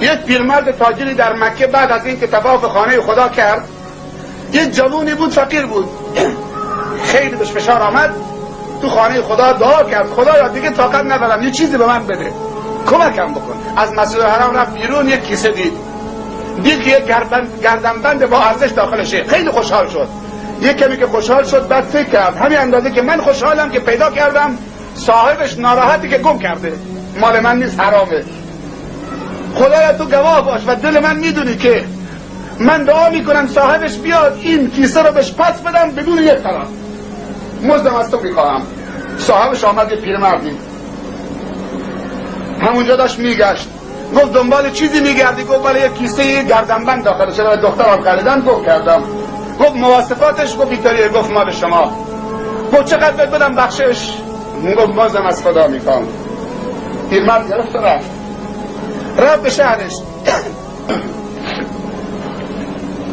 یک پیرمرد تاجری در مکه بعد از این که طواف خانه خدا کرد، یک جوونی بود فقیر بود، خیلی بهش فشار آمد، تو خانه خدا دعا کرد خدایا دیگه طاقت ندارم، یه چیزی به من بده، کمکم بکن. از مسجد حرام رفت بیرون، یک کیسه دید که یک گردنبند با ارزش داخلشه، خیلی خوشحال شد. یک کمی که خوشحال شد بعد فکر کرد همین اندازه که من خوشحالم که پیدا کردم، صاحبش ناراحتی که گم کرده، مال من نیست، حرامه. خدایا تو گواه باش و دل من میدونی که من دعا میکنم صاحبش بیاد این کیسه رو بهش پس بدم بدون یک طرف، مزدم از تو میخواهم. صاحبش آمد، یه پیرمردی همونجا داشت میگشت، گفت دنبال چیزی میگردی؟ گفت بله یک کیسه گردنبند داخلشه، برای دخترم خریدن. گفت کردم. گفت مواصفاتش؟ گفت اینطوریه. گفت مال شما. گفت چقدر بهت بدم بخشش؟ گفت مزدم از خدا میخوام. پیرمرد گرفت و رفت به شهرش.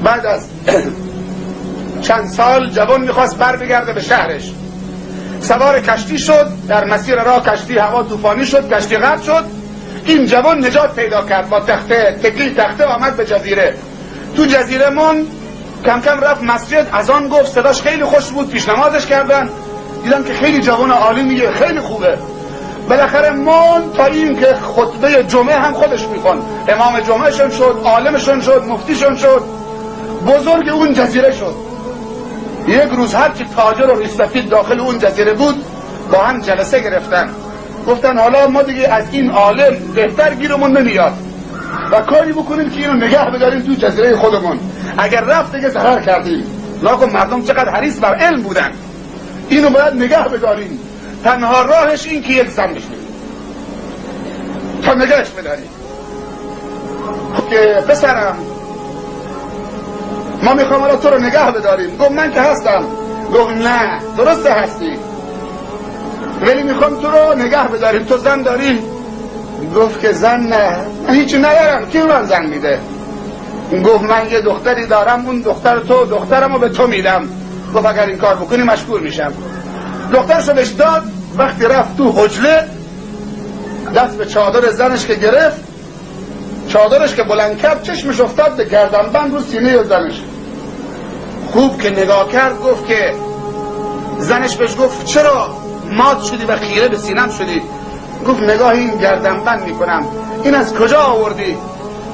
بعد از چند سال جوان میخواست بر بگرده به شهرش، سوار کشتی شد، در مسیر راه کشتی هوا طوفانی شد، کشتی غرق شد. این جوان نجات پیدا کرد، با تخته آمد به جزیره. تو جزیره من کم کم رفت مسجد، از آن گفت، صداش خیلی خوش بود، پیش نمازش کردن، دیدم که خیلی جوان عالی میگه، خیلی خوبه. بالاخره من تا این که خطبه جمعه هم خودش میخوان، امام جمعهشون شد، عالمشون شد، مفتیشون شد، بزرگ اون جزیره شد. یک روز هر چی تاجر و ریش‌سفید داخل اون جزیره بود با هم جلسه گرفتن، گفتن حالا ما دیگه از این عالم بهتر گیرمون نمیاد و کاری بکنیم که اینو نگه بداریم تو جزیره خودمون، اگر رفت دیگه ضرر کردیم. لاکن مردم چقدر حریص بر علم بودن، اینو باید نگه بداریم. تنها راهش این که یک زن بشنیم تا نگهش بداریم که پسرم ما میخوام حالا تو رو نگه بداریم. گفت من که هستم. گفت نه درسته هستی ولی میخوام تو رو نگه بداریم، تو زن داری؟ گفت که زن نه، هیچی ندارم، کی من زن میده؟ گفت من یه دختری دارم، اون دختر تو، دخترمو به تو میدم. گفت اگر این کار بکنی مشکور میشم. دخترشو بهش داد. وقتی رفت تو حجله دست به چادر زنش که گرفت، چادرش که بلند کرد چشمش افتاد به گردنبند رو سینه زنش. خوب که نگاه کرد گفت که زنش بهش گفت چرا مات شدی و خیره به سینم شدی؟ گفت نگاه این گردنبند میکنم، این از کجا آوردی؟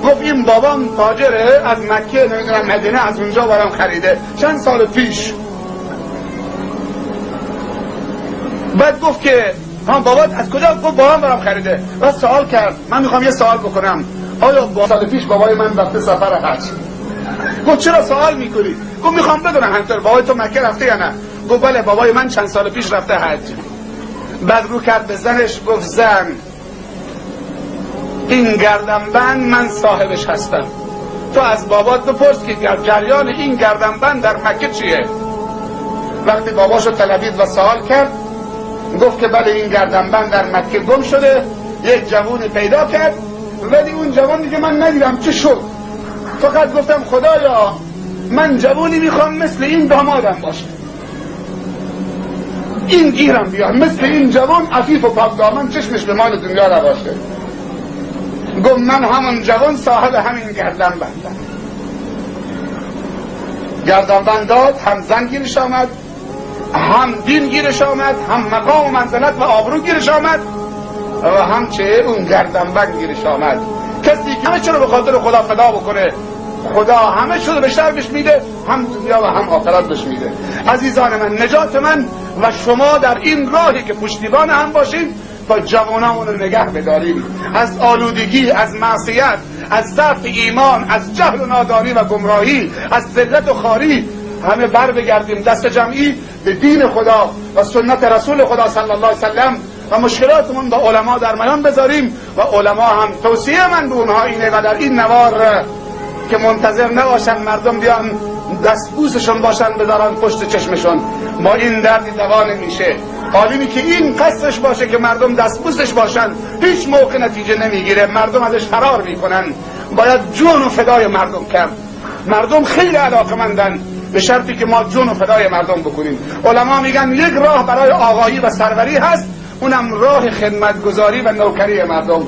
گفت این بابام تاجره، از مکه نمیدونم مدینه از اونجا برام خریده چند سال پیش. بعد گفت که ها بابات از کجا؟ گفت بابام برام خریده. بعد سوال کرد من میخوام یه سوال بکنم، آیا سال پیش بابای من رفته سفر حج؟ گفت چرا سوال میکنی؟ گفت میخوام بدونم همینطور بابای تو مکه رفته یا نه؟ گفت بله بابای من چند سال پیش رفته حج. بعد رو کرد به زنش گفت زن این گردنبند من صاحبش هستم، تو از بابات بپرس که جریان این گردنبند در مکه چیه. وقتی باباشو طلبید و سوال کرد گفت که بله این گردنبند در مکه گم شده، یک جوونی پیدا کرد ولی اون جوان دیگه من ندیدم چه شد، فقط گفتم خدایا من جوونی میخوام مثل این دامادم باشه، این گیرم بیاد، مثل این جوان عفیف و پاک دامن، چشمش به مال دنیا نباشه. گفت من همون جوان صاحب همین گردنبندم. گردنبند داد، هم زن گیرش آمد، هم دین گیرش آمد، هم مقام و منزلت و آبرو گیرش آمد و هم چه اون گردنبند گیرش آمد. کسی که همه چرا به خاطر خدا فدا بکنه، خدا همه چیز رو به شربش میده، هم دنیا و هم آخرت بهش میده. عزیزان من، نجات من و شما در این راهی که پشتیبان هم باشید تا جوانامون رو نگه بداریم از آلودگی، از معصیت، از ضعف ایمان، از جهل و نادانی و گمراهی، از ذلت و خواری، همه بر بگردیم دست جمعی به دین خدا و سنت رسول خدا صلی الله علیه وسلم و مشکلاتمون با علما در میان بذاریم و علما هم توصیه من به اونها اینه و در این نوار که منتظر نباشن مردم بیان دستبوسشون باشن بذارن پشت چشمشون، با این دردی دوا نمیشه. عالمی که این قصدش باشه که مردم دستبوسش باشن هیچ موقع نتیجه نمیگیره، مردم ازش فرار میکنن. باید جون و فدای مردم کرد. مردم خیلی علاقمندن به شرطی که ما جون و فدای مردم بکنیم. علما میگن یک راه برای آقایی و سروری هست، اونم راه خدمتگزاری و نوکری مردم.